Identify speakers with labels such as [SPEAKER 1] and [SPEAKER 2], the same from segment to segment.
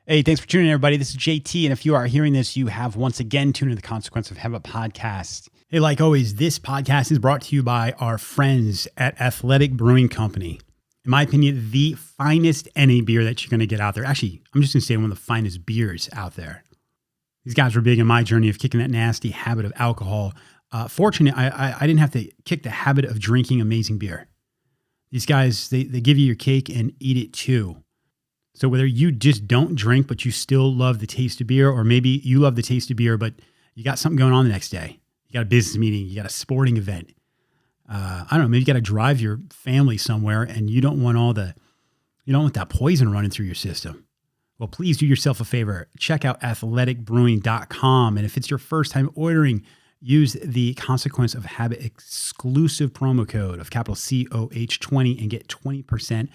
[SPEAKER 1] Hey, thanks for tuning in, everybody. This is JT, and if you are hearing this, you have once again tuned into the Consequence of Habit podcast. Hey, like always, this podcast is brought to you by our friends at Athletic Brewing Company. In my opinion, the finest NA beer that you're going to get out there. Actually, I'm just going to say one of the finest beers out there. These guys were big in my journey of kicking that nasty habit of alcohol. Fortunately, I didn't have to kick the habit of drinking amazing beer. These guys, they give you your cake and eat it too. So whether you just don't drink, but you still love the taste of beer, or maybe you love the taste of beer, but you got something going on the next day. You got a business meeting, you got a sporting event. I don't know, maybe you got to drive your family somewhere and you don't want that poison running through your system. Well, please do yourself a favor. Check out athleticbrewing.com. And if it's your first time ordering, use the Consequence of Habit exclusive promo code of capital COH20 and get 20%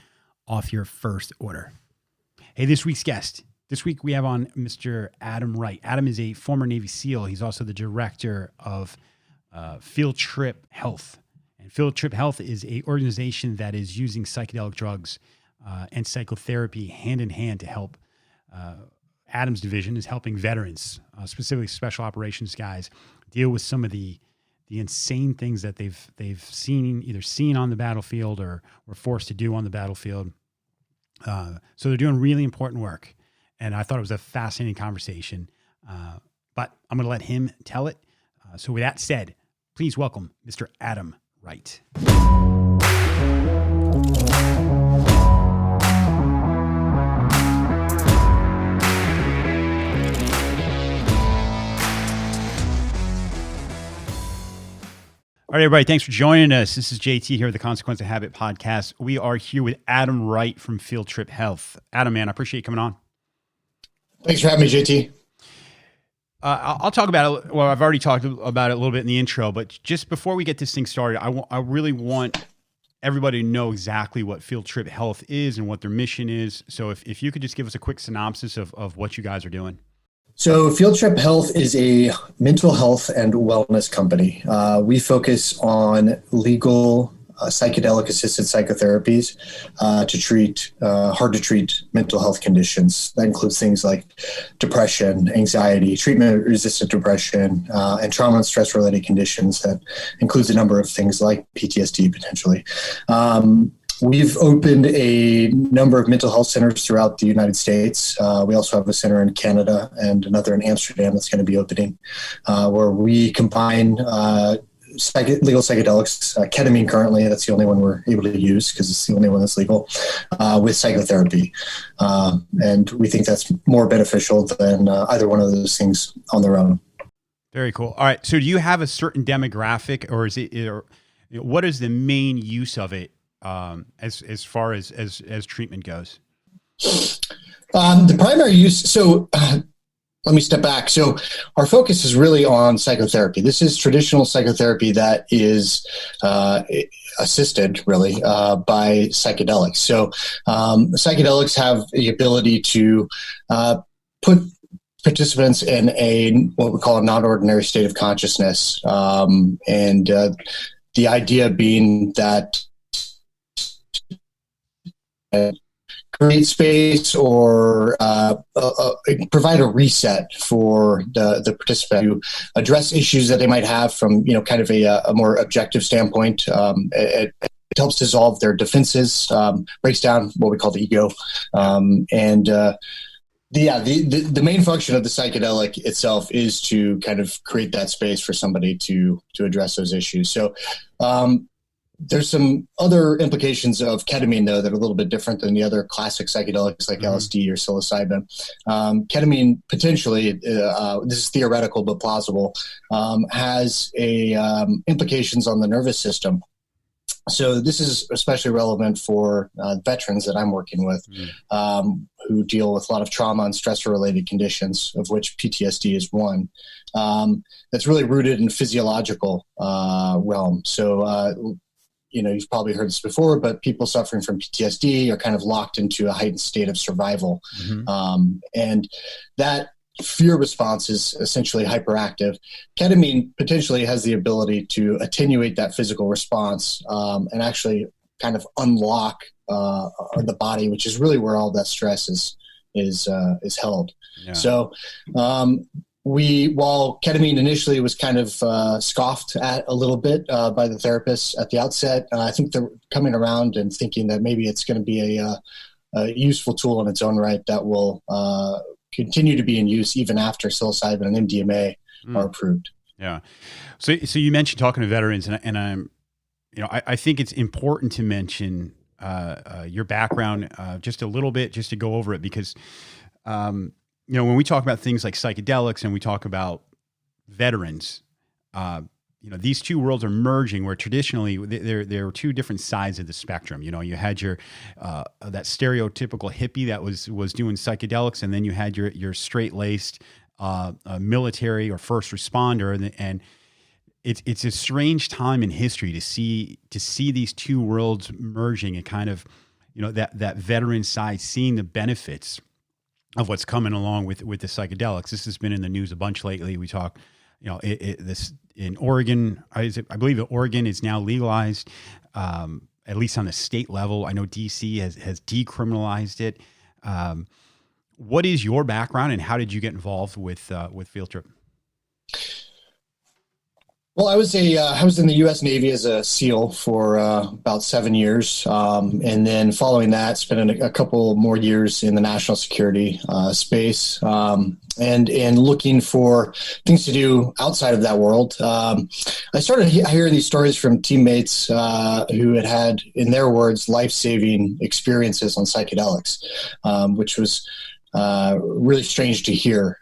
[SPEAKER 1] off your first order. Hey, this week's guest. This week we have on Mr. Adam Wright. Adam is a former Navy SEAL. He's also the director of Field Trip Health. And Field Trip Health is an organization that is using psychedelic drugs and psychotherapy hand in hand to help. Adam's division is helping veterans, specifically special operations guys, deal with some of the insane things that they've seen on the battlefield or were forced to do on the battlefield. So they're doing really important work. And I thought it was a fascinating conversation. But I'm going to let him tell it. So with that said, please welcome Mr. Adam Wright. All right, everybody, thanks for joining us. This is JT here with the Consequence of Habit podcast. We are here with Adam Wright from Field Trip Health. Adam, man, I appreciate you coming on.
[SPEAKER 2] Thanks for having me, JT.
[SPEAKER 1] I'll talk about it. Well, I've already talked about it a little bit in the intro, but just before we get this thing started, I really want everybody to know exactly what Field Trip Health is and what their mission is. So if you could just give us a quick synopsis of what you guys are doing.
[SPEAKER 2] So Field Trip Health is a mental health and wellness company. We focus on legal psychedelic-assisted psychotherapies to treat hard-to-treat mental health conditions. That includes things like depression, anxiety, treatment-resistant depression, and trauma and stress-related conditions. That includes a number of things like PTSD, potentially. We've opened a number of mental health centers throughout the United States. We also have a center in Canada and another in Amsterdam that's going to be opening, where we combine legal psychedelics, ketamine currently, that's the only one we're able to use because it's the only one that's legal, with psychotherapy. And we think that's more beneficial than either one of those things on their own.
[SPEAKER 1] Very cool. All right. So do you have a certain demographic, or what is the main use of it? As far as treatment goes?
[SPEAKER 2] The primary use, let me step back. So our focus is really on psychotherapy. This is traditional psychotherapy that is assisted really by psychedelics. So psychedelics have the ability to put participants in what we call a non-ordinary state of consciousness. And the idea being that create space or provide a reset for the participant to address issues that they might have from kind of a more objective standpoint. It helps dissolve their defenses, breaks down what we call the ego, and the main function of the psychedelic itself is to kind of create that space for somebody to address those issues. So there's some other implications of ketamine, though, that are a little bit different than the other classic psychedelics like LSD or psilocybin. Ketamine potentially, this is theoretical but plausible, has implications on the nervous system. So this is especially relevant for veterans that I'm working with, who deal with a lot of trauma and stressor-related conditions, of which PTSD is one. That's really rooted in physiological realm. So you've probably heard this before, but people suffering from PTSD are kind of locked into a heightened state of survival. And that fear response is essentially hyperactive. Ketamine potentially has the ability to attenuate that physical response and actually kind of unlock the body, which is really where all that stress is is held.
[SPEAKER 1] Yeah.
[SPEAKER 2] So while ketamine initially was kind of scoffed at a little bit by the therapists at the outset, I think they're coming around and thinking that maybe it's going to be a useful tool in its own right that will continue to be in use even after psilocybin and MDMA are approved.
[SPEAKER 1] Yeah. So you mentioned talking to veterans, and I'm, I think it's important to mention your background just a little bit, just to go over it, because when we talk about things like psychedelics and we talk about veterans, these two worlds are merging, where traditionally there were two different sides of the spectrum. You had your that stereotypical hippie that was doing psychedelics, and then you had your straight-laced military or first responder, and it's a strange time in history to see these two worlds merging, and kind of that veteran side seeing the benefits of what's coming along with the psychedelics. This has been in the news a bunch lately. We talk, this in Oregon. I believe that Oregon is now legalized, at least on the state level. I know DC has decriminalized it. What is your background, and how did you get involved with Field Trip?
[SPEAKER 2] Well, I was in the U.S. Navy as a SEAL for about 7 years, and then following that, spent a couple more years in the national security space, and looking for things to do outside of that world. I started hearing these stories from teammates who had, in their words, life-saving experiences on psychedelics, which was really strange to hear,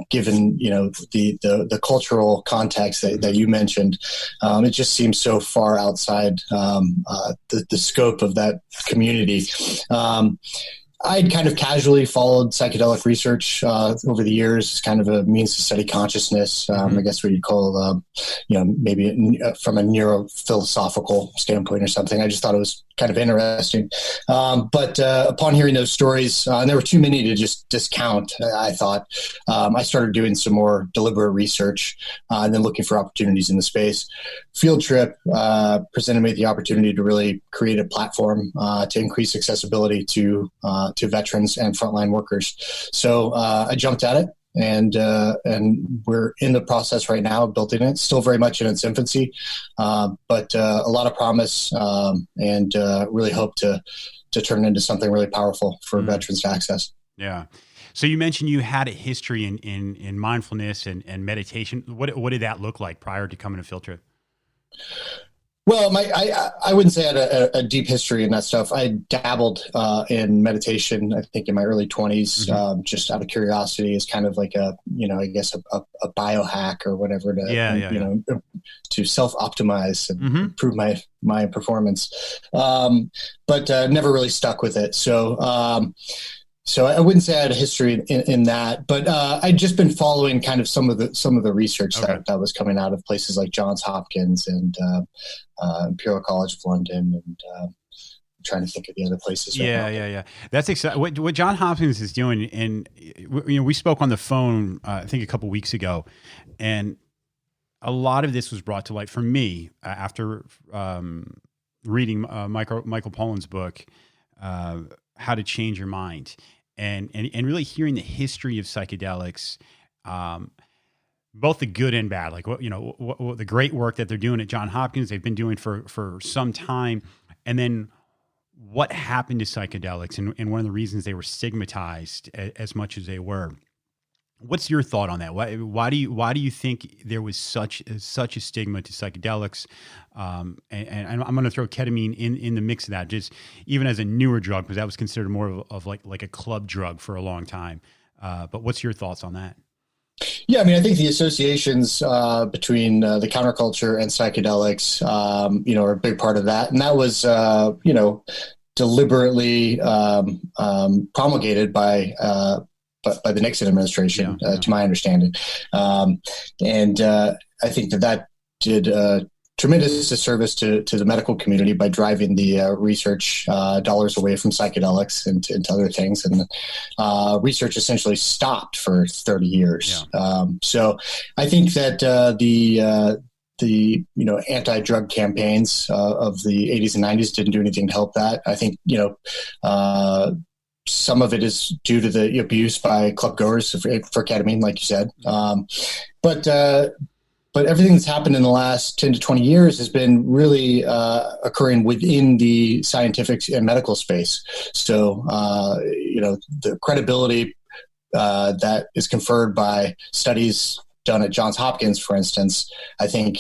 [SPEAKER 2] given the cultural context that you mentioned. It just seems so far outside the scope of that community. I'd kind of casually followed psychedelic research over the years as kind of a means to study consciousness. I guess what you'd call, maybe from a neurophilosophical standpoint or something. I just thought it was kind of interesting. But upon hearing those stories, and there were too many to just discount, I thought, I started doing some more deliberate research and then looking for opportunities in the space. Field Trip presented me the opportunity to really create a platform to increase accessibility to veterans and frontline workers. So I jumped at it, and we're in the process right now of building it. Still very much in its infancy, but a lot of promise, and really hope to turn it into something really powerful for veterans to access.
[SPEAKER 1] Yeah. So you mentioned you had a history in mindfulness and meditation. What did that look like prior to coming to Field Trip?
[SPEAKER 2] Well, I wouldn't say I had a deep history in that stuff. I dabbled in meditation, I think, in my early 20s, just out of curiosity, as kind of like a biohack or whatever to self-optimize and improve my performance. But never really stuck with it. So I wouldn't say I had a history in that, but I'd just been following kind of some of the research that was coming out of places like Johns Hopkins and Imperial College of London, and I'm trying to think of the other places.
[SPEAKER 1] Yeah. That's exciting. What Johns Hopkins is doing, and we spoke on the phone I think a couple weeks ago, and a lot of this was brought to light for me after reading Michael Pollan's book, How to Change Your Mind. And really hearing the history of psychedelics, both the good and bad, like what the great work that they're doing at Johns Hopkins, they've been doing for some time, and then what happened to psychedelics, and one of the reasons they were stigmatized as much as they were. What's your thought on that? Why do you think there was such a stigma to psychedelics? And I'm going to throw ketamine in the mix of that, just even as a newer drug, because that was considered more of like a club drug for a long time. But what's your thoughts on that?
[SPEAKER 2] Yeah, I mean, I think the associations between the counterculture and psychedelics, are a big part of that, and that was, deliberately promulgated by the Nixon administration, to my understanding. And I think that did tremendous disservice to the medical community by driving the research dollars away from psychedelics and into other things. And research essentially stopped for 30 years.
[SPEAKER 1] Yeah.
[SPEAKER 2] So I think that the anti-drug campaigns of the 80s and 90s didn't do anything to help that. I think, some of it is due to the abuse by club goers for ketamine, like you said. But everything that's happened in the last 10 to 20 years has been really occurring within the scientific and medical space. So, the credibility that is conferred by studies done at Johns Hopkins, for instance, I think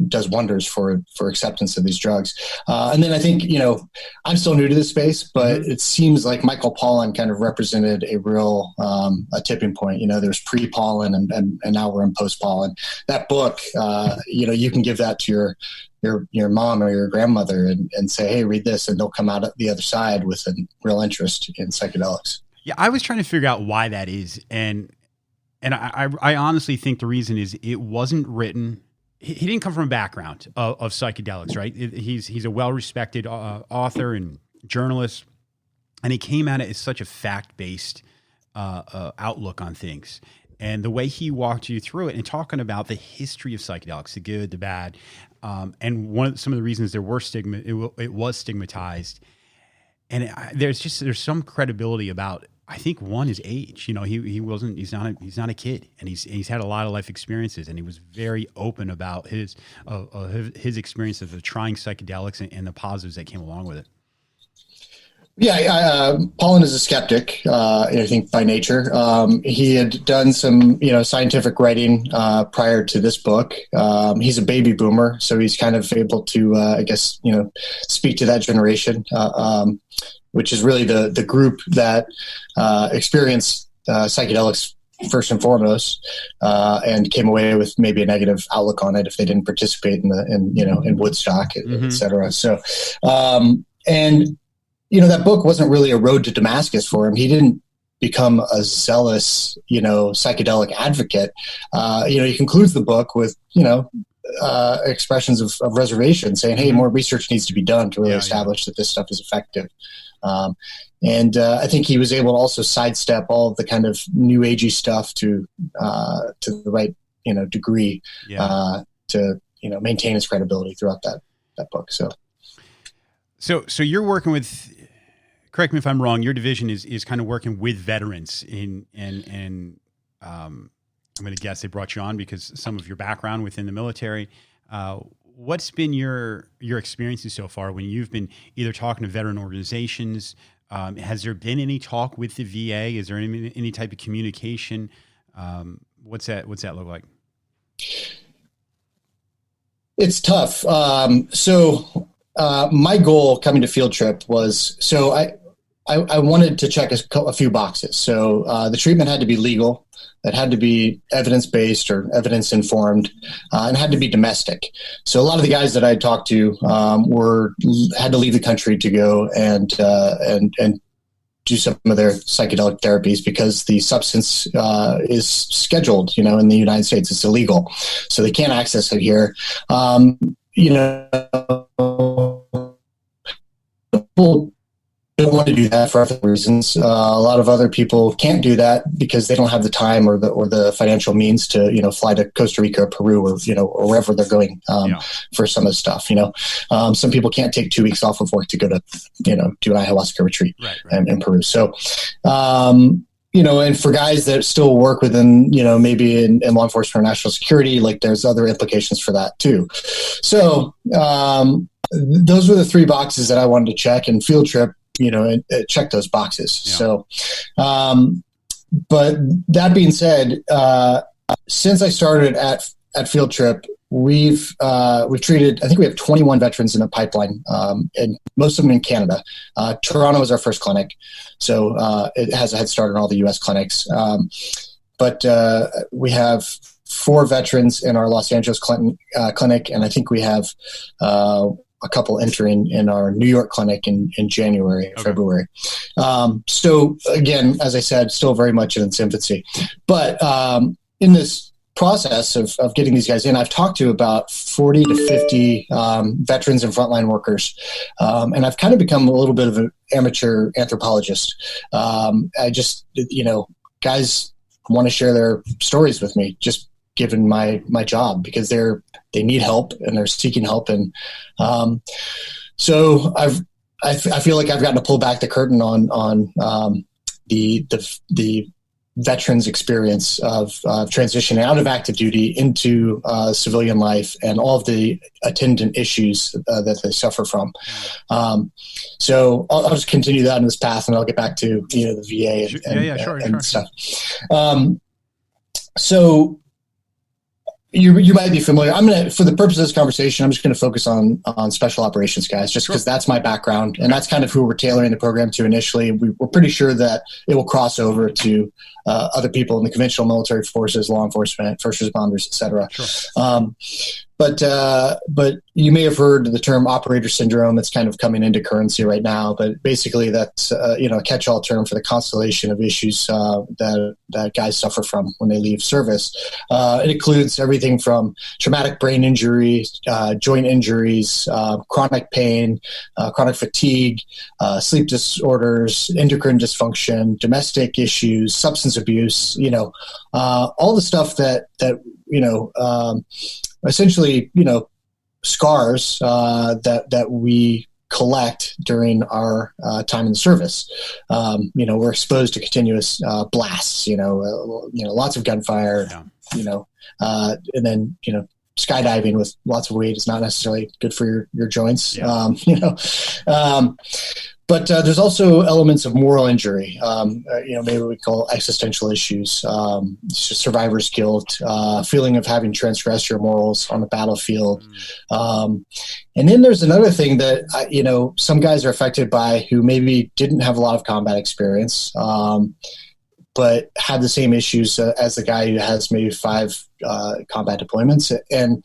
[SPEAKER 2] does wonders for acceptance of these drugs. And then I think, I'm still new to this space, but it seems like Michael Pollan kind of represented a real a tipping point. There's pre-Pollan and now we're in post-Pollan. That book, you can give that to your mom or your grandmother and say, hey, read this, and they'll come out the other side with a real interest in psychedelics.
[SPEAKER 1] Yeah, I was trying to figure out why that is. And I honestly think the reason is it wasn't written. He didn't come from a background of psychedelics, right? He's a well-respected author and journalist, and he came at it as such a fact-based outlook on things. And the way he walked you through it and talking about the history of psychedelics, the good, the bad, and some of the reasons there were it was stigmatized. And there's some credibility about. I think one is age. He's not a kid, and he's had a lot of life experiences, and he was very open about his experiences of trying psychedelics and the positives that came along with it.
[SPEAKER 2] Yeah, Pollan is a skeptic, I think, by nature. He had done some, scientific writing prior to this book. He's a baby boomer, so he's kind of able to, speak to that generation. Which is really the group that experienced psychedelics first and foremost, and came away with maybe a negative outlook on it if they didn't participate in Woodstock, et cetera. So, that book wasn't really a road to Damascus for him. He didn't become a zealous, psychedelic advocate. He concludes the book with, expressions of reservation, saying, hey, more research needs to be done to really establish that this stuff is effective. I think he was able to also sidestep all of the kind of new agey stuff to the right, degree, to, maintain his credibility throughout that book.
[SPEAKER 1] So you're working with, correct me if I'm wrong, your division is kind of working with veterans and I'm going to guess they brought you on because some of your background within the military. What's been your experiences so far when you've been either talking to veteran organizations? Has there been any talk with the VA? Is there any type of communication? What's that look like? It's
[SPEAKER 2] tough. My goal coming to Field Trip was, I wanted to check a few boxes. So the treatment had to be legal. It had to be evidence-based or evidence-informed, and had to be domestic. So a lot of the guys that I talked to had to leave the country to go and do some of their psychedelic therapies because the substance is scheduled, in the United States. It's illegal, so they can't access it here. People don't want to do that for other reasons. A lot of other people can't do that because they don't have the time or the financial means to fly to Costa Rica or Peru or wherever they're going for some of the stuff. Some people can't take 2 weeks off of work to go to do an ayahuasca retreat in Peru. So and for guys that still work within maybe in law enforcement or national security, like there's other implications for that too. So those were the three boxes that I wanted to check, and Field Trip and check those boxes. Yeah. So, but that being said, since I started at Field Trip, we've treated, I think we have 21 veterans in the pipeline, and most of them in Canada. Toronto is our first clinic, so it has a head start on all the U.S. clinics. But we have 4 veterans in our Los Angeles clinic, and I think we have a couple entering in our New York clinic in January, February. So again, as I said, still very much in its infancy. But in this process of getting these guys in, I've talked to about 40 to 50 veterans and frontline workers. And I've kind of become a little bit of an amateur anthropologist. I just, guys want to share their stories with me, just given my job, because they need help and they're seeking help. And so I feel like I've gotten to pull back the curtain on the veterans' experience of transitioning out of active duty into civilian life and all of the attendant issues that they suffer from. So I'll just continue that in this path, and I'll get back to the VA and stuff. So you might be familiar. I'm going to, for the purpose of this conversation, I'm just going to focus on special operations guys, just because that's my background, and that's kind of who we're tailoring the program to initially. We're pretty sure that it will cross over to other people in the conventional military forces, law enforcement, first responders, et cetera. But you may have heard the term operator syndrome. It's kind of coming into currency right now. But basically, that's a catch-all term for the constellation of issues that guys suffer from when they leave service. It includes everything from traumatic brain injury, joint injuries, chronic pain, chronic fatigue, sleep disorders, endocrine dysfunction, domestic issues, substance abuse. All the stuff that essentially, scars that we collect during our time in the service. We're exposed to continuous blasts. Lots of gunfire. And then skydiving with lots of weight is not necessarily good for your joints. But there's also elements of moral injury. Maybe we call existential issues, survivor's guilt, feeling of having transgressed your morals on the battlefield. And then there's another thing that, some guys are affected by who maybe didn't have a lot of combat experience, but had the same issues as the guy who has maybe 5 combat deployments. And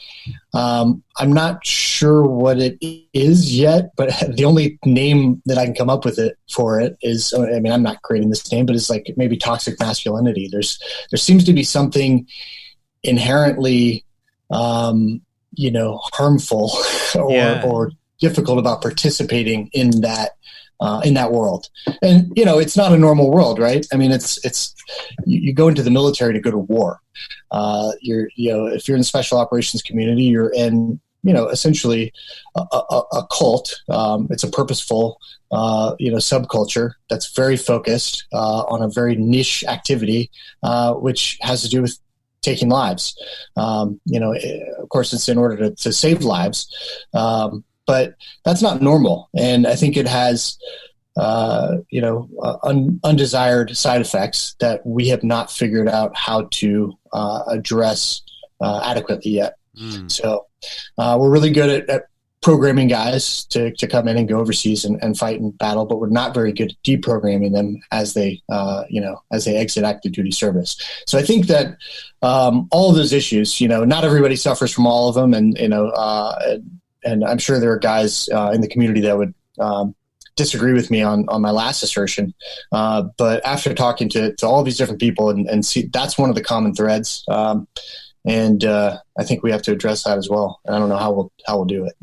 [SPEAKER 2] I'm not sure what it is yet, but the only name that I can come up with for it is, I'm not creating this name, but it's like maybe toxic masculinity. There seems to be something inherently, harmful or difficult about participating in that world. And, it's not a normal world, right? It's you go into the military to go to war. If you're in the special operations community, you're in, essentially a cult. It's a purposeful, subculture that's very focused on a very niche activity, which has to do with taking lives. Of course, it's in order to save lives. But that's not normal. And I think it has, undesired side effects that we have not figured out how to address adequately yet. So we're really good at programming guys to come in and go overseas and fight in battle, but we're not very good at deprogramming them as they exit active duty service. So I think that all of those issues, not everybody suffers from all of them. And I'm sure there are guys in the community that would disagree with me on my last assertion. But after talking to all these different people and see, that's one of the common threads. And I think we have to address that as well. And I don't know how we'll do it.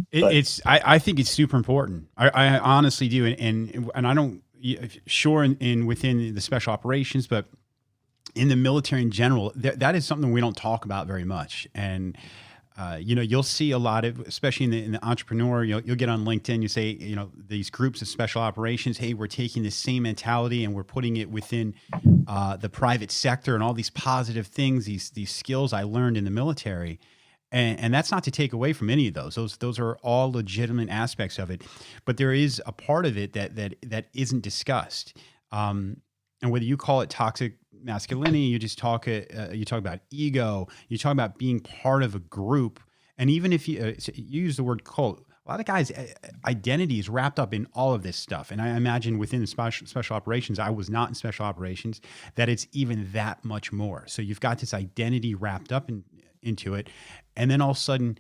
[SPEAKER 1] I think it's super important. I honestly do. And I don't within the special operations, but in the military in general, that is something we don't talk about very much. And you'll see a lot of, especially in the entrepreneur, you'll get on LinkedIn, you say, these groups of special operations, hey, we're taking the same mentality and we're putting it within the private sector and all these positive things, these skills I learned in the military. And that's not to take away from any of those. Those are all legitimate aspects of it. But there is a part of it that isn't discussed. And whether you call it toxic masculinity, you talk about ego, you talk about being part of a group. And even if you use the word cult, a lot of guys' identity is wrapped up in all of this stuff. And I imagine within the special operations, I was not in special operations, that it's even that much more. So you've got this identity wrapped up into it. And then all of a sudden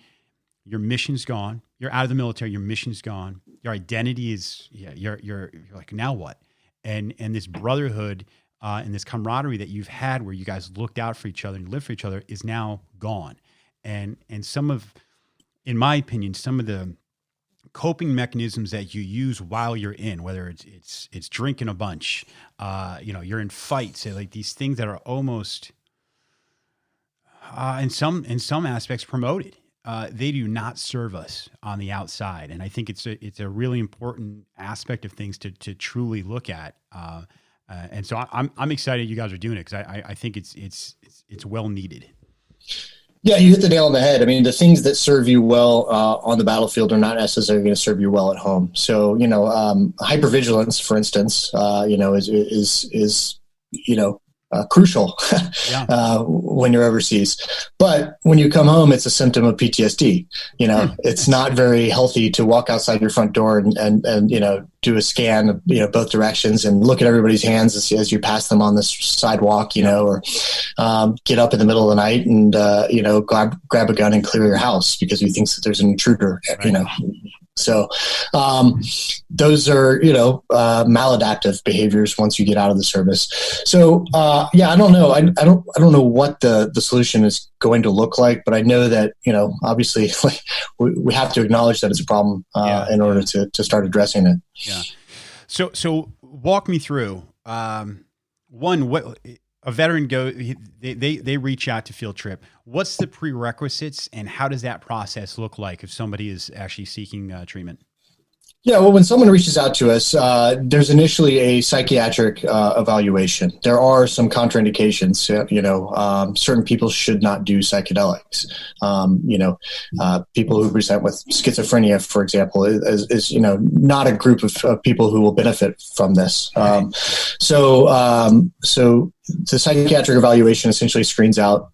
[SPEAKER 1] your mission's gone. You're out of the military. Your mission's gone. Your identity is, you're like, now what? And this brotherhood and this camaraderie that you've had where you guys looked out for each other and lived for each other is now gone. And in my opinion, some of the coping mechanisms that you use while you're in, whether it's drinking a bunch, you're in fights, like these things that are almost in some aspects promoted. they do not serve us on the outside, and I think it's a really important aspect of things to truly look at. And so I'm excited you guys are doing it, because I think it's well needed.
[SPEAKER 2] Yeah, you hit the nail on the head. I mean, the things that serve you well on the battlefield are not necessarily going to serve you well at home. So, hypervigilance, for instance, is crucial when you're overseas. But when you come home, it's a symptom of PTSD. It's not very healthy to walk outside your front door and do a scan of, both directions and look at everybody's hands as you pass them on the sidewalk, or get up in the middle of the night and, grab a gun and clear your house because you think that there's an intruder,
[SPEAKER 1] right.
[SPEAKER 2] So those are, maladaptive behaviors once you get out of the service. So I don't know. I don't know what the solution is going to look like, but I know that, obviously we have to acknowledge that it's a problem in order to start addressing it.
[SPEAKER 1] Yeah. So walk me through what a veteran they reach out to field trip. What's the prerequisites, and how does that process look like if somebody is actually seeking treatment?
[SPEAKER 2] Yeah, well, when someone reaches out to us, there's initially a psychiatric evaluation. There are some contraindications. Certain people should not do psychedelics. People who present with schizophrenia, for example, is not a group of people who will benefit from this. So the psychiatric evaluation essentially screens out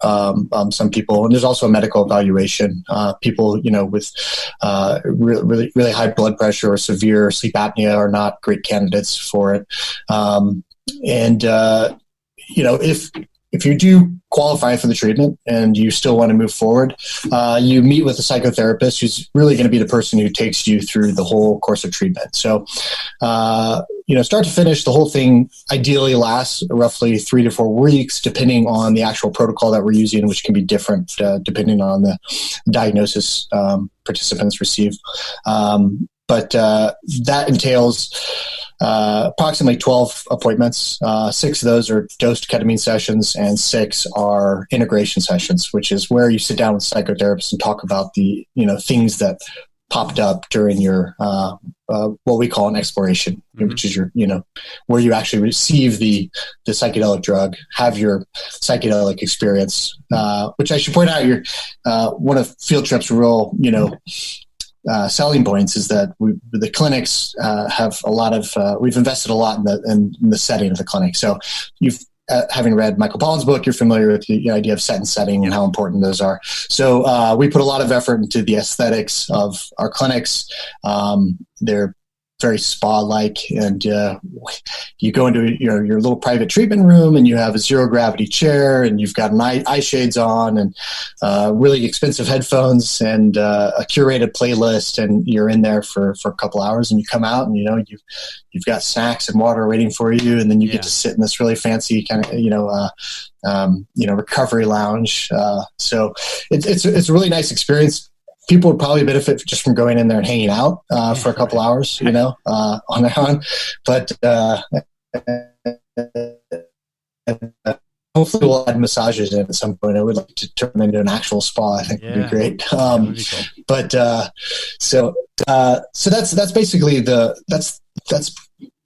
[SPEAKER 2] some people, and there's also a medical evaluation. People, with really, really high blood pressure or severe sleep apnea are not great candidates for it. If you do qualify for the treatment and you still want to move forward, you meet with a psychotherapist who's really going to be the person who takes you through the whole course of treatment. So, start to finish, the whole thing ideally lasts roughly 3 to 4 weeks, depending on the actual protocol that we're using, which can be different depending on the diagnosis participants receive. But that entails approximately 12 appointments. 6 of those are dosed ketamine sessions, and 6 are integration sessions, which is where you sit down with psychotherapists and talk about the things that popped up during your what we call an exploration, which is your where you actually receive the psychedelic drug, have your psychedelic experience. Which I should point out, one of Field Trip's real selling points is that the clinics have a lot of we've invested a lot in the setting of the clinic. So having read Michael Pollan's book, you're familiar with the idea of set and setting and how important those are. So we put a lot of effort into the aesthetics of our clinics. They're very spa-like, and you go into your little private treatment room, and you have a zero gravity chair, and you've got eye shades on, and really expensive headphones, and a curated playlist, and you're in there for a couple hours, and you come out, and you've got snacks and water waiting for you, and then you get to sit in this really fancy kind of recovery lounge. So it's a really nice experience. People would probably benefit just from going in there and hanging out for a couple hours, on their own. But hopefully we'll add massages in at some point. I would like to turn them into an actual spa. I think would be great. Would be cool. But so that's basically that's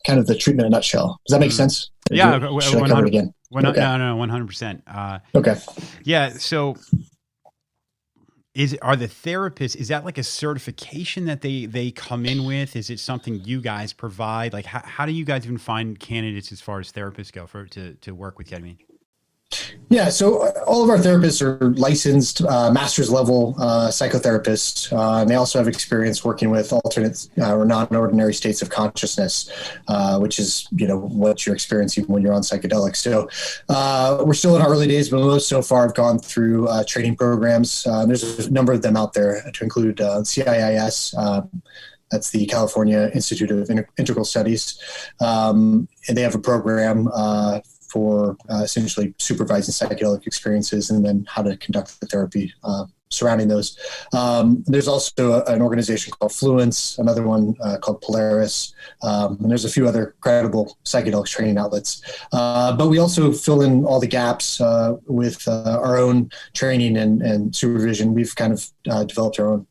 [SPEAKER 2] kind of the treatment in a nutshell. Does that make sense?
[SPEAKER 1] Yeah.
[SPEAKER 2] Should I cover it again?
[SPEAKER 1] No, 100%.
[SPEAKER 2] Okay.
[SPEAKER 1] Yeah. So. Are the therapists, is that like a certification that they come in with? Is it something you guys provide? Like, how do you guys even find candidates as far as therapists go to work with ketamine?
[SPEAKER 2] Yeah, so all of our therapists are licensed master's level psychotherapists, and they also have experience working with alternate or non-ordinary states of consciousness, which is what you're experiencing when you're on psychedelics. So we're still in our early days, but most so far have gone through training programs. There's a number of them out there, to include CIIS. That's the California Institute of Integral Studies, and they have a program for essentially supervising psychedelic experiences and then how to conduct the therapy surrounding those. There's also an organization called Fluence, another one called Polaris, and there's a few other credible psychedelics training outlets. But we also fill in all the gaps with our own training and supervision. We've kind of developed our own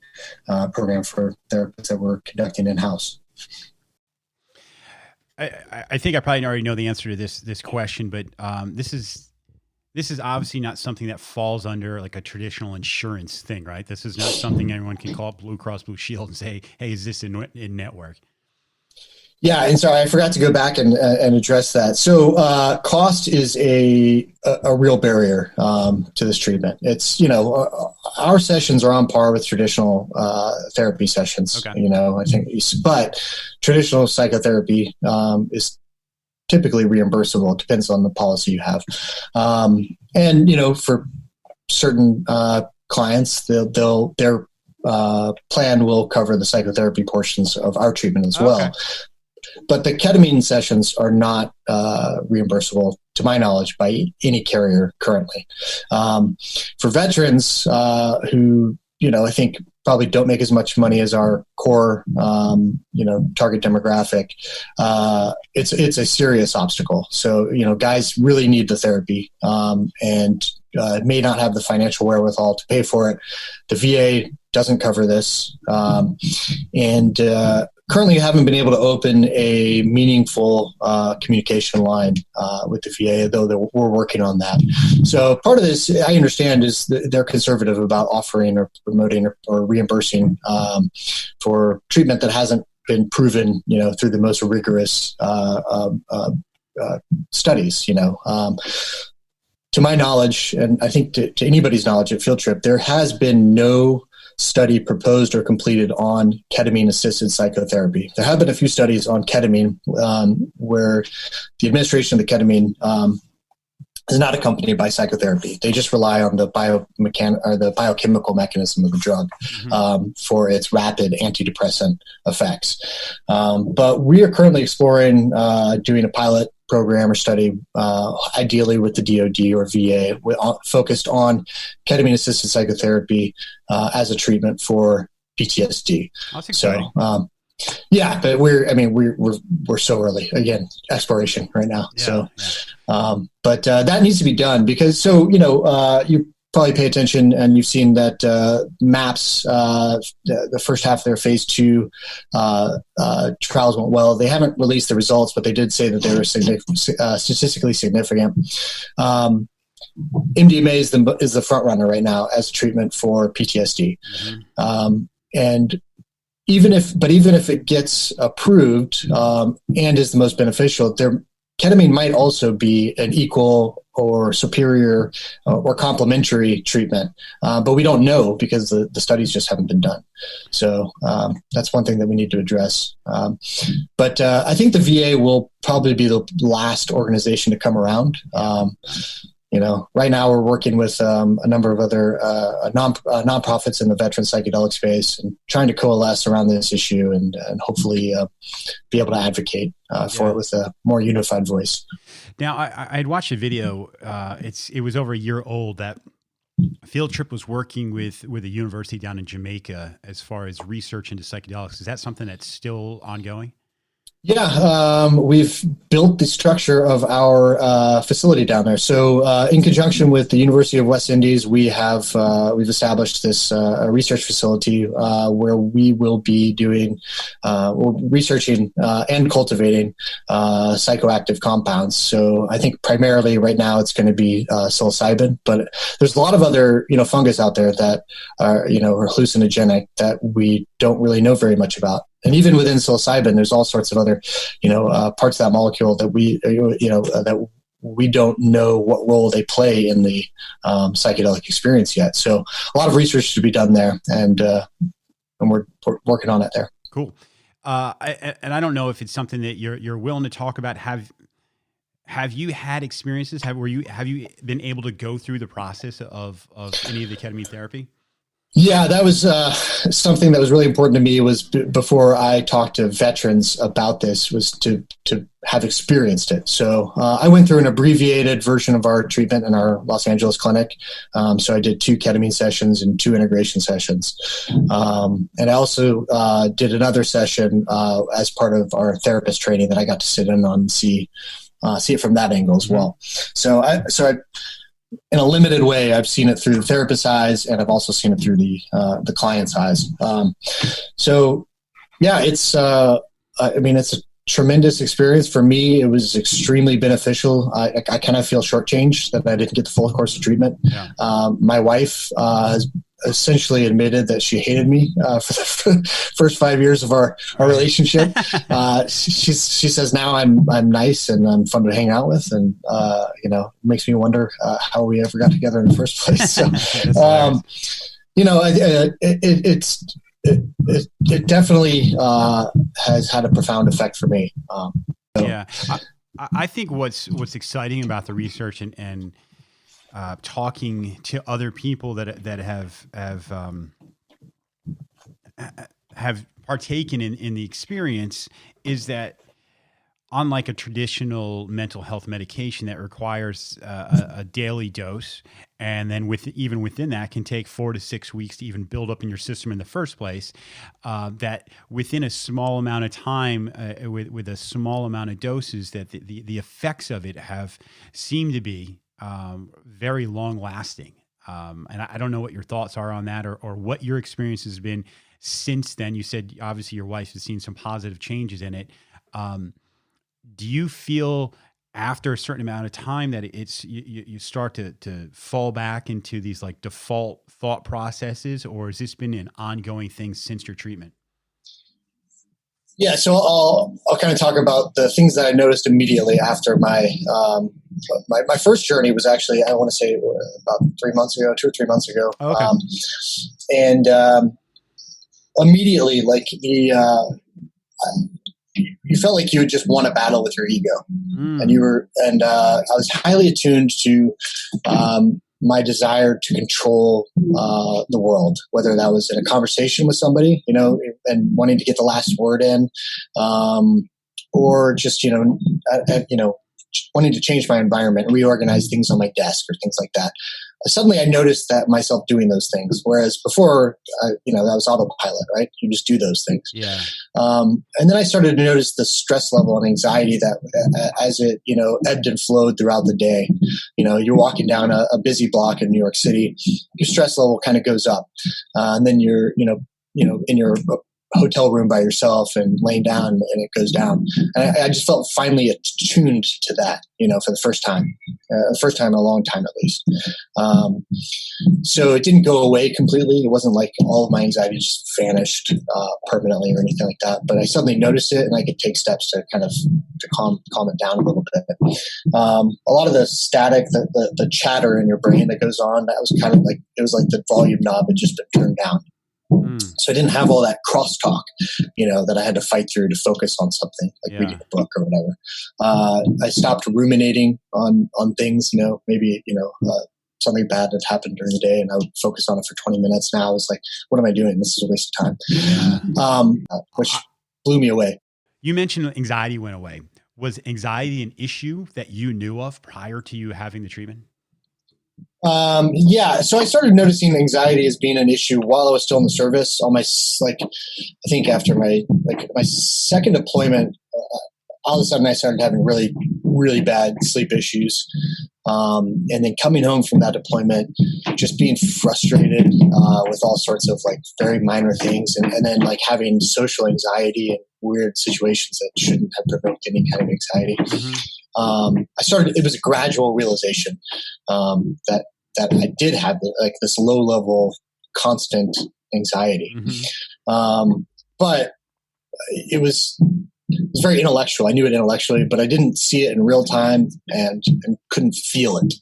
[SPEAKER 2] program for therapists that we're conducting in-house.
[SPEAKER 1] I think I probably already know the answer to this question, but this is obviously not something that falls under like a traditional insurance thing, right? This is not something anyone can call up Blue Cross Blue Shield and say, "Hey, is this in network?"
[SPEAKER 2] Yeah, and sorry, I forgot to go back and address that. So, cost is a real barrier to this treatment. It's our sessions are on par with traditional therapy sessions.
[SPEAKER 1] Okay.
[SPEAKER 2] I think, but traditional psychotherapy is typically reimbursable. It depends on the policy you have, and for certain clients, their plan will cover the psychotherapy portions of our treatment as well. But the ketamine sessions are not reimbursable, to my knowledge, by any carrier currently. For veterans who, I think probably don't make as much money as our core, target demographic, it's a serious obstacle. So, guys really need the therapy and may not have the financial wherewithal to pay for it. The VA doesn't cover this. And currently haven't been able to open a meaningful communication line with the VA, though we're working on that. So part of this, I understand, is they're conservative about offering or promoting or reimbursing for treatment that hasn't been proven, through the most rigorous studies. To my knowledge, and I think to anybody's knowledge at Field Trip, there has been no study proposed or completed on ketamine-assisted psychotherapy. There have been a few studies on ketamine where the administration of the ketamine is not accompanied by psychotherapy. They just rely on the biochemical mechanism of the drug for its rapid antidepressant effects. But we are currently exploring doing a pilot program or study, ideally with the DoD or VA, focused on ketamine-assisted psychotherapy as a treatment for PTSD.
[SPEAKER 1] That's exciting.
[SPEAKER 2] So, yeah, but we're so early. Again, exploration right now.
[SPEAKER 1] Yeah,
[SPEAKER 2] so, but that needs to be done because you probably pay attention and you've seen that MAPS, the first half of their phase 2 trials went well. They haven't released the results, but they did say that they were statistically significant. MDMA is the front runner right now as a treatment for PTSD. And even if it gets approved and is the most beneficial, ketamine might also be an equal or superior or complementary treatment, but we don't know because the studies just haven't been done. So that's one thing that we need to address. But I think the VA will probably be the last organization to come around. Right now we're working with a number of other nonprofits in the veteran psychedelic space and trying to coalesce around this issue and hopefully be able to advocate for it with a more unified voice.
[SPEAKER 1] Now, I had watched a video. It was over a year old that Field Trip was working with a university down in Jamaica as far as research into psychedelics. Is that something that's still ongoing?
[SPEAKER 2] Yeah, we've built the structure of our facility down there. So, in conjunction with the University of West Indies, we've established this research facility where we will be doing researching and cultivating psychoactive compounds. So, I think primarily right now it's going to be psilocybin, but there's a lot of other fungus out there that are hallucinogenic that we don't really know very much about. And even within psilocybin, there's all sorts of other, parts of that molecule that we don't know what role they play in the psychedelic experience yet. So a lot of research to be done there, and we're working on it there.
[SPEAKER 1] Cool. I don't know if it's something that you're willing to talk about. Have you had experiences? Have you been able to go through the process of any of the ketamine therapy?
[SPEAKER 2] Yeah, that was something that was really important to me. Was before I talked to veterans about this, was to have experienced it. So I went through an abbreviated version of our treatment in our Los Angeles clinic. So I did 2 ketamine sessions and 2 integration sessions, and I also did another session as part of our therapist training that I got to sit in on and see it from that angle as well. So I in a limited way, I've seen it through the therapist's eyes, and I've also seen it through the client's eyes. So, yeah, it's it's a tremendous experience for me. It was extremely beneficial. I kind of feel shortchanged that I didn't get the full course of treatment. Yeah. My wife has essentially admitted that she hated me for the first 5 years of our relationship. She says now I'm nice and I'm fun to hang out with, and it makes me wonder how we ever got together in the first place. So, it definitely has had a profound effect for me.
[SPEAKER 1] Yeah, I think what's exciting about the research and talking to other people that have partaken in the experience is that, unlike a traditional mental health medication that requires a daily dose, and then even within that can take 4 to 6 weeks to even build up in your system in the first place, that within a small amount of time, with a small amount of doses, that the effects of it seem to be very long lasting. And I don't know what your thoughts are on that, or what your experience has been since then. You said obviously your wife has seen some positive changes in it. Do you feel after a certain amount of time that you start to fall back into these like default thought processes, or has this been an ongoing thing since your treatment?
[SPEAKER 2] Yeah, so I'll kind of talk about the things that I noticed immediately after my first journey was actually, I want to say about 2 or 3 months ago. Okay. And immediately, like you felt like you had just won a battle with your ego, and I was highly attuned to my desire to control the world, whether that was in a conversation with somebody, and wanting to get the last word in, or just wanting to change my environment, reorganize things on my desk or things like that. Suddenly I noticed that myself doing those things, whereas before, that was autopilot, right? You just do those things.
[SPEAKER 1] Yeah.
[SPEAKER 2] And then I started to notice the stress level and anxiety that as it, ebbed and flowed throughout the day. You're walking down a busy block in New York City, your stress level kind of goes up. And then you're, in your hotel room by yourself and laying down, and it goes down. And I just felt finally attuned to that, for the first time in a long time, at least. So it didn't go away completely. It wasn't like all of my anxiety just vanished permanently or anything like that. But I suddenly noticed it, and I could take steps to kind of to calm it down a little bit. A lot of the static, the chatter in your brain that goes on, that was kind of like, it was like the volume knob had just been turned down. So I didn't have all that crosstalk, that I had to fight through to focus on something like reading a book or whatever. I stopped ruminating on things, maybe, something bad that happened during the day, and I would focus on it for 20 minutes. Now I was like, what am I doing? This is a waste of time, which blew me away.
[SPEAKER 1] You mentioned anxiety went away. Was anxiety an issue that you knew of prior to you having the treatment?
[SPEAKER 2] Yeah. So I started noticing anxiety as being an issue while I was still in the service. On my, I think after my second deployment, all of a sudden I started having really, really bad sleep issues. And then coming home from that deployment, just being frustrated, with all sorts of like very minor things. And then like having social anxiety and weird situations that shouldn't have provoked any kind of anxiety. It was a gradual realization, that I did have like this low level, constant anxiety. But it was very intellectual. I knew it intellectually, but I didn't see it in real time and couldn't feel it.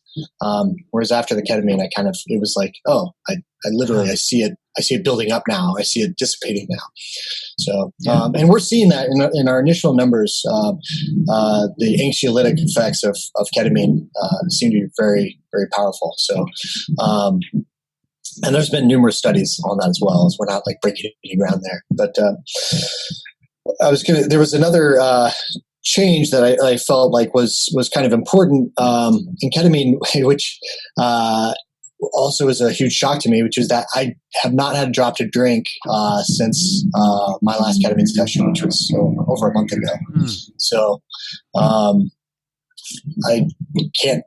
[SPEAKER 2] Whereas after the ketamine, it was like, oh, I literally, I see it building up now. I see it dissipating now. So, and we're seeing that in our initial numbers. The anxiolytic effects of ketamine seem to be very, very powerful. So, And there's been numerous studies on that as well, as we're not like breaking any ground there. But there was another change that I felt like was kind of important in ketamine, which also is a huge shock to me, which is that I have not had a drop to drink since my last ketamine session, which was over a month ago. So I can't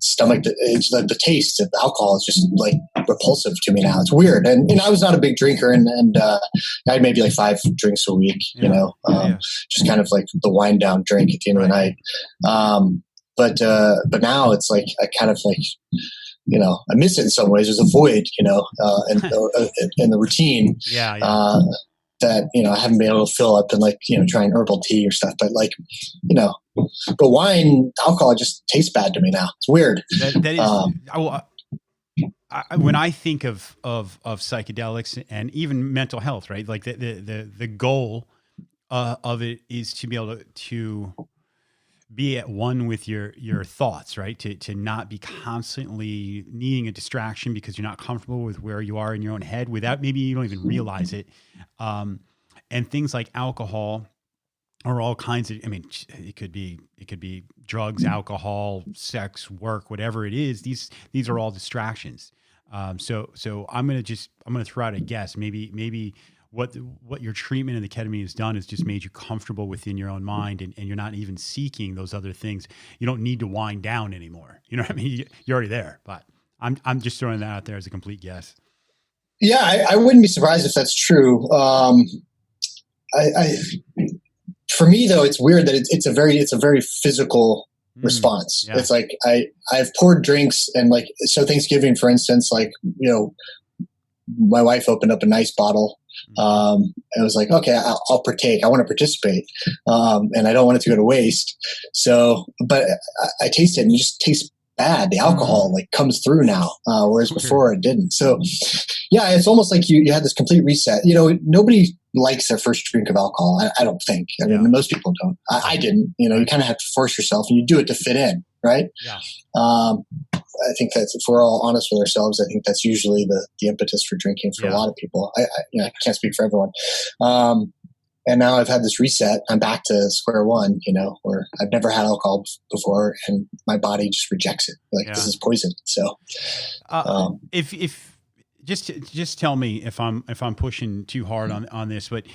[SPEAKER 2] stomach the taste of alcohol is just like repulsive to me now. It's weird. And I was not a big drinker and I had maybe like 5 drinks a week, just kind of like the wind down drink at the end of the night. But now it's like, I kind of like, I miss it in some ways. There's a void, in the routine. That, I haven't been able to fill up and like, trying herbal tea or stuff, but like, but wine, alcohol just tastes bad to me now. It's weird.
[SPEAKER 1] That is, when I think of psychedelics and even mental health, right? Like the goal of it is to be able to be at one with your thoughts, right? To not be constantly needing a distraction because you're not comfortable with where you are in your own head without, maybe you don't even realize it. And things like alcohol are all kinds of, it could be drugs, alcohol, sex, work, whatever it is. These are all distractions. So I'm going to throw out a guess. Maybe what your treatment and the ketamine has done is just made you comfortable within your own mind, and you're not even seeking those other things. You don't need to wind down anymore. You know what I mean? You're already there, but I'm just throwing that out there as a complete guess.
[SPEAKER 2] Yeah, I wouldn't be surprised if that's true. For me though, it's weird that it's a very physical response. Yeah. It's like I've poured drinks, and like, so Thanksgiving, for instance, like, my wife opened up a nice bottle. And I was like, okay, I'll partake. I want to participate. And I don't want it to go to waste. So, but I taste it and it just tastes bad. The alcohol like comes through now, whereas before it didn't. So yeah, it's almost like you had this complete reset. Nobody likes their first drink of alcohol. I don't think. I mean, most people don't. I didn't. You kind of have to force yourself, and you do it to fit in, right? Yeah. I think that's, if we're all honest with ourselves, I think that's usually the impetus for drinking for a lot of people. I can't speak for everyone. And now I've had this reset. I'm back to square one, where I've never had alcohol before, and my body just rejects it. Like, this is poison. So,
[SPEAKER 1] if just tell me if I'm pushing too hard on this, but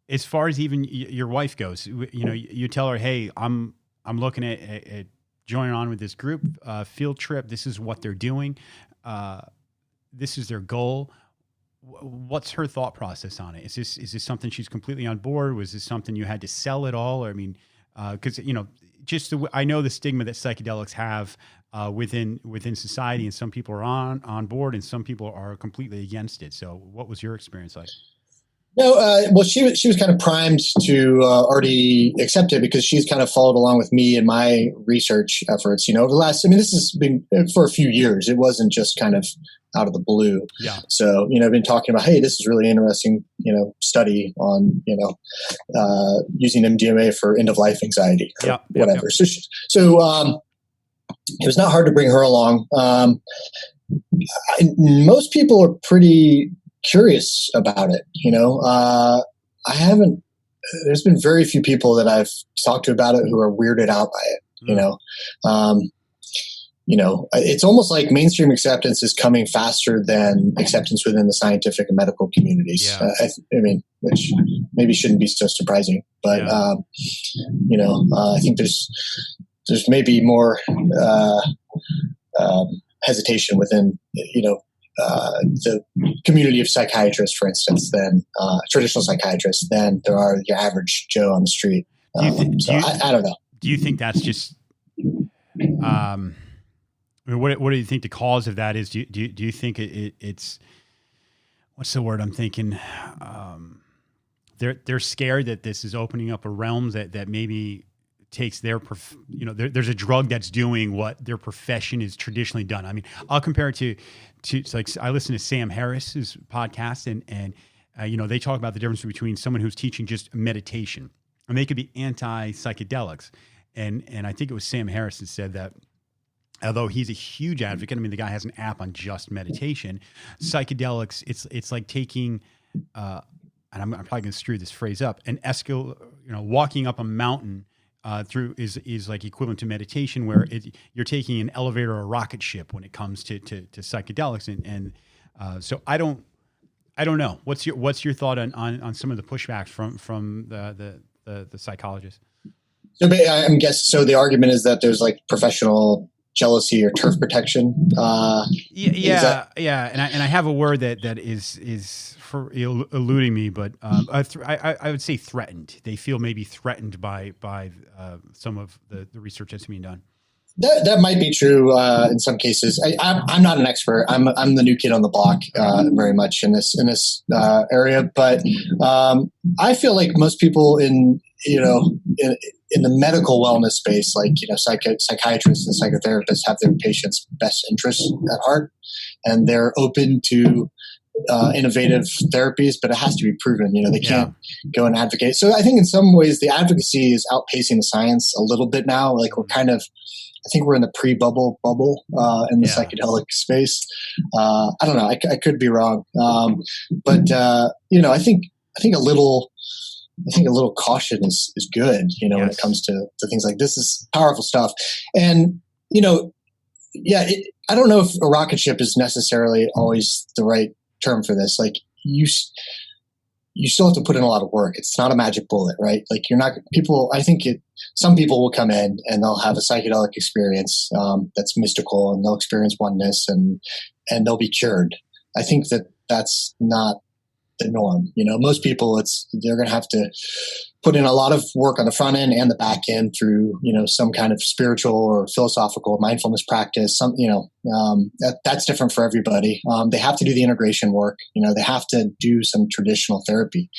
[SPEAKER 1] as far as even your wife goes, you tell her, hey, I'm looking at joining on with this group field trip. This is what they're doing. This is their goal. What's her thought process on it? Is this something she's completely on board? Was this something you had to sell at all? Or, I mean, because I know the stigma that psychedelics have within society, and some people are on board, and some people are completely against it. So, what was your experience like?
[SPEAKER 2] No, well, she was kind of primed to already accept it, because she's kind of followed along with me in my research efforts. Over the last, this has been for a few years. It wasn't just kind of out of the blue. Yeah. So, I've been talking about, hey, this is really interesting, study on, using MDMA for end of life anxiety, or whatever. Yeah. So it was not hard to bring her along. Most people are pretty curious about it. There's been very few people that I've talked to about it who are weirded out by it. It's almost like mainstream acceptance is coming faster than acceptance within the scientific and medical communities. Yeah. Which maybe shouldn't be so surprising, but I think there's maybe more hesitation within the community of psychiatrists, for instance, than traditional psychiatrists, than there are your average Joe on the street. I don't know.
[SPEAKER 1] Do you think that's just? What do you think the cause of that is? Do you think it's what's the word I'm thinking? They're scared that this is opening up a realm that maybe takes their, there's a drug that's doing what their profession is traditionally done. I mean, I'll compare it to like, I listen to Sam Harris's podcast, and they talk about the difference between someone who's teaching just meditation, and they could be anti-psychedelics. And I think it was Sam Harris that said that although he's a huge advocate. I mean, the guy has an app on just meditation. Psychedelics, it's like taking, and I'm probably going to screw this phrase up, walking up a mountain through is like equivalent to meditation, where you're taking an elevator or a rocket ship when it comes to psychedelics, and so I don't know. What's your thought on some of the pushbacks from the psychologists?
[SPEAKER 2] So I'm guessing. So the argument is that there's like professional jealousy or turf protection.
[SPEAKER 1] Yeah. And I have a word that is for eluding me, but I would say threatened. They feel maybe threatened by some of the research that's being done.
[SPEAKER 2] That might be true in some cases. I'm not an expert. I'm the new kid on the block very much in this area, but I feel like most people in the medical wellness space, like psychiatrists and psychotherapists, have their patients' best interests at heart, and they're open to innovative therapies, but it has to be proven. They can't go and advocate. So I think in some ways the advocacy is outpacing the science a little bit now. Like I think we're in the pre-bubble in the psychedelic space. I don't know. I could be wrong. But I think a little caution is good, when it comes to things like this. Is powerful stuff. And, I don't know if a rocket ship is necessarily always the right term for this. Like you still have to put in a lot of work. It's not a magic bullet, right? Like some people will come in and they'll have a psychedelic experience that's mystical, and they'll experience oneness and they'll be cured. I think that's not the norm. Most people, they're going to have to put in a lot of work on the front end and the back end through, some kind of spiritual or philosophical mindfulness practice. That's different for everybody. They have to do the integration work. They have to do some traditional therapy.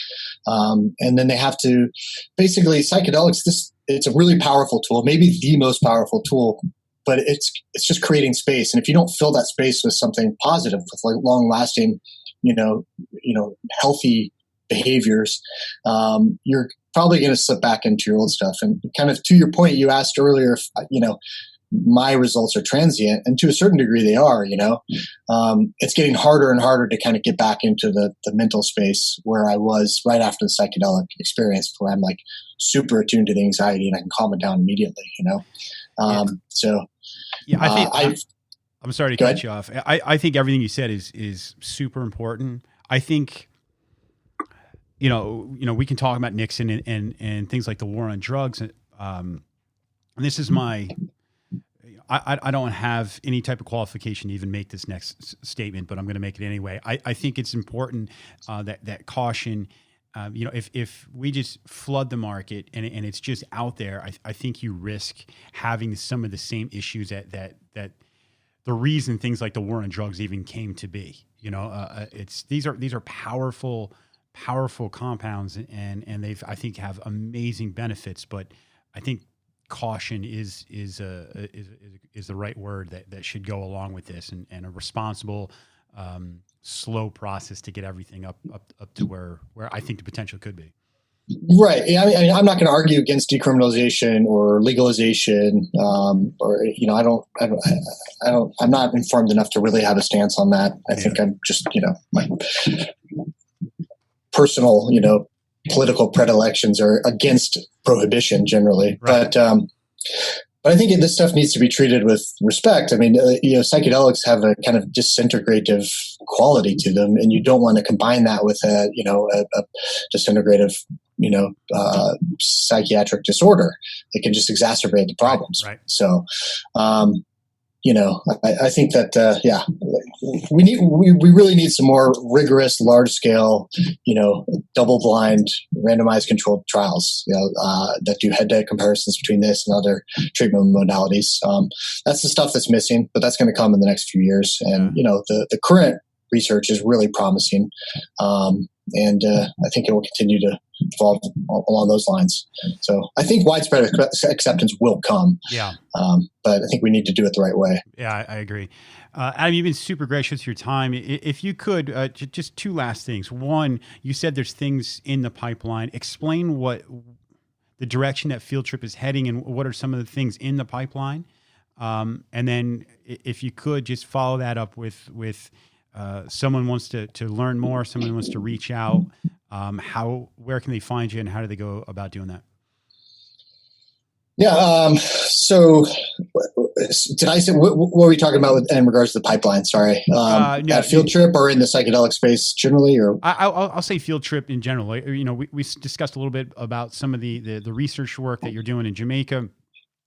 [SPEAKER 2] And then they have to basically psychedelics. It's a really powerful tool, maybe the most powerful tool, but it's just creating space. And if you don't fill that space with something positive, with like long lasting, healthy behaviors, you're probably going to slip back into your old stuff. And kind of to your point, you asked earlier if, my results are transient, and to a certain degree they are. It's getting harder and harder to kind of get back into the mental space where I was right after the psychedelic experience, where I'm like super attuned to the anxiety and I can calm it down immediately. So
[SPEAKER 1] I'm sorry to cut you off. I think everything you said is super important. I think, we can talk about Nixon and things like the war on drugs. And this is I don't have any type of qualification to even make this next statement, but I'm going to make it anyway. I think it's important that caution. If we just flood the market and it's just out there, I think you risk having some of the same issues that the reason things like the war on drugs even came to be. These are powerful compounds, and they've, I think, have amazing benefits, but I think caution is the right word that should go along with this, and a responsible, slow process to get everything up to where I think the potential could be.
[SPEAKER 2] Right. Yeah, I mean, I'm not going to argue against decriminalization or legalization, I'm not informed enough to really have a stance on that. I think I'm just, my personal, political predilections are against prohibition generally. Right. But I think this stuff needs to be treated with respect. I mean, psychedelics have a kind of disintegrative quality to them, and you don't want to combine that with a disintegrative, psychiatric disorder. It can just exacerbate the problems. Right. So, I think that, we really need some more rigorous, large scale, double blind, randomized controlled trials, that do head to head comparisons between this and other treatment modalities. That's the stuff that's missing, but that's going to come in the next few years. And, the current research is really promising. And I think it will continue to evolve along those lines. So I think widespread acceptance will come. Yeah. But I think we need to do it the right way.
[SPEAKER 1] Yeah, I agree. Adam, you've been super gracious with your time. If you could, just two last things. One, you said there's things in the pipeline. Explain what the direction that Field Trip is heading and what are some of the things in the pipeline. And then if you could just follow that up with someone wants to learn more, someone wants to reach out, where can they find you and how do they go about doing that?
[SPEAKER 2] Yeah. So did I say, what were we talking about in regards to the pipeline? Sorry. At Field Trip or in the psychedelic space generally, or
[SPEAKER 1] I'll say Field Trip in general. We discussed a little bit about some of the research work that you're doing in Jamaica.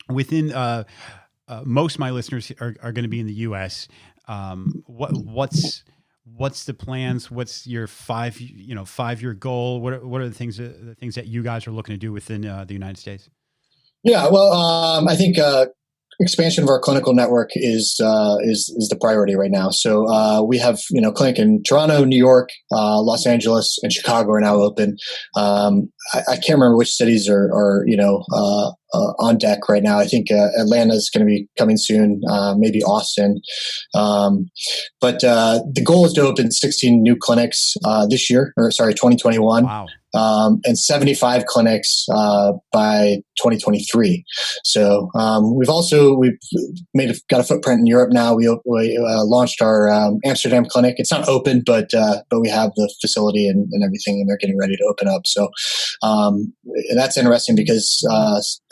[SPEAKER 1] Within most of my listeners are going to be in the U.S. What's the plans? What's your 5-year goal? What are the things that you guys are looking to do within the United States?
[SPEAKER 2] Yeah, well, I think expansion of our clinical network is the priority right now. So we have clinic in Toronto, New York, Los Angeles, and Chicago are now open. I can't remember which cities are on deck right now. I think Atlanta is going to be coming soon, maybe Austin. But the goal is to open 16 new clinics this year, 2021.
[SPEAKER 1] Wow.
[SPEAKER 2] And 75 clinics by 2023. So we've got a footprint in Europe now. We launched our Amsterdam clinic. It's not open, but we have the facility and everything, and they're getting ready to open up. So and that's interesting because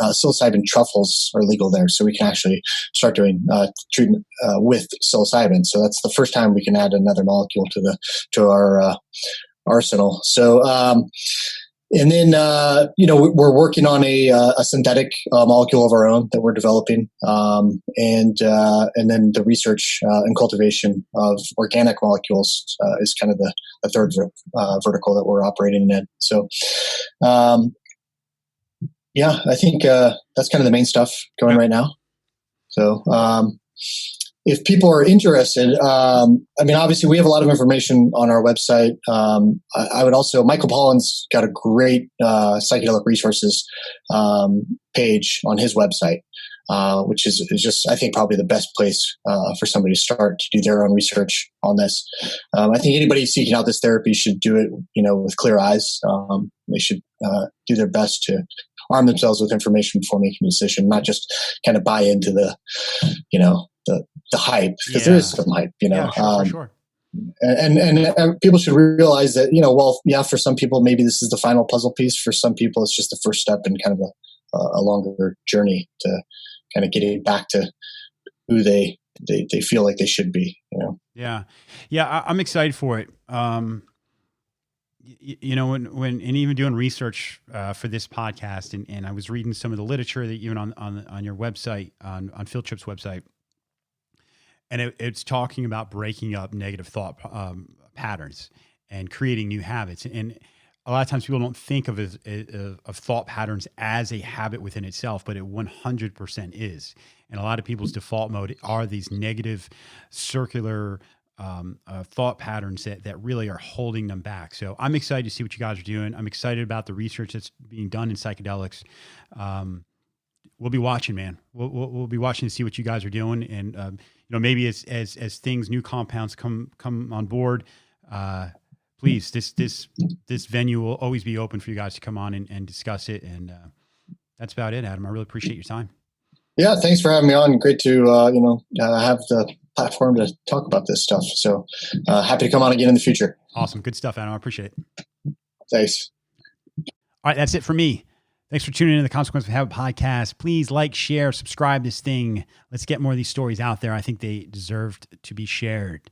[SPEAKER 2] psilocybin truffles are legal there, so we can actually start doing treatment with psilocybin. So that's the first time we can add another molecule to our arsenal. So, and then, we're working on a synthetic molecule of our own that we're developing. And then the research and cultivation of organic molecules is kind of the third vertical that we're operating in. So, I think that's kind of the main stuff going right now. So, if people are interested, obviously we have a lot of information on our website. I would also, Michael Pollan's got a great psychedelic resources page on his website, which is just, I think, probably the best place for somebody to start to do their own research on this. I think anybody seeking out this therapy should do it, with clear eyes. They should do their best to arm themselves with information before making a decision, not just kind of buy into the hype, because there is some hype,
[SPEAKER 1] For sure.
[SPEAKER 2] And people should realize that, for some people, maybe this is the final puzzle piece. For some people, it's just the first step in kind of a longer journey to kind of getting back to who they feel like they should be,
[SPEAKER 1] Yeah. I'm excited for it. When and even doing research for this podcast, and I was reading some of the literature that even on your website, on Field Trip's website, and it's talking about breaking up negative thought patterns and creating new habits. And a lot of times people don't think of thought patterns as a habit within itself, but it 100% is. And a lot of people's default mode are these negative circular thought patterns that really are holding them back. So I'm excited to see what you guys are doing. I'm excited about the research that's being done in psychedelics. We'll be watching, man. We'll be watching to see what you guys are doing. And, maybe as things, new compounds come on board, please, this venue will always be open for you guys to come on and discuss it. And that's about it, Adam. I really appreciate your time.
[SPEAKER 2] Yeah, thanks for having me on. Great to have the platform to talk about this stuff. So happy to come on again in the future.
[SPEAKER 1] Awesome. Good stuff, Adam. I appreciate it.
[SPEAKER 2] Thanks.
[SPEAKER 1] All right, that's it for me. Thanks for tuning in to the Consequence of Habit podcast. Please like, share, subscribe this thing. Let's get more of these stories out there. I think they deserved to be shared.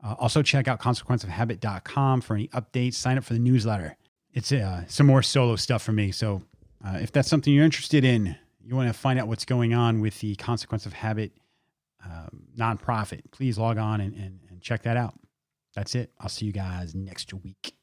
[SPEAKER 1] Also, check out consequenceofhabit.com for any updates. Sign up for the newsletter. It's some more solo stuff from me. So if that's something you're interested in, you want to find out what's going on with the Consequence of Habit nonprofit, please log on and check that out. That's it. I'll see you guys next week.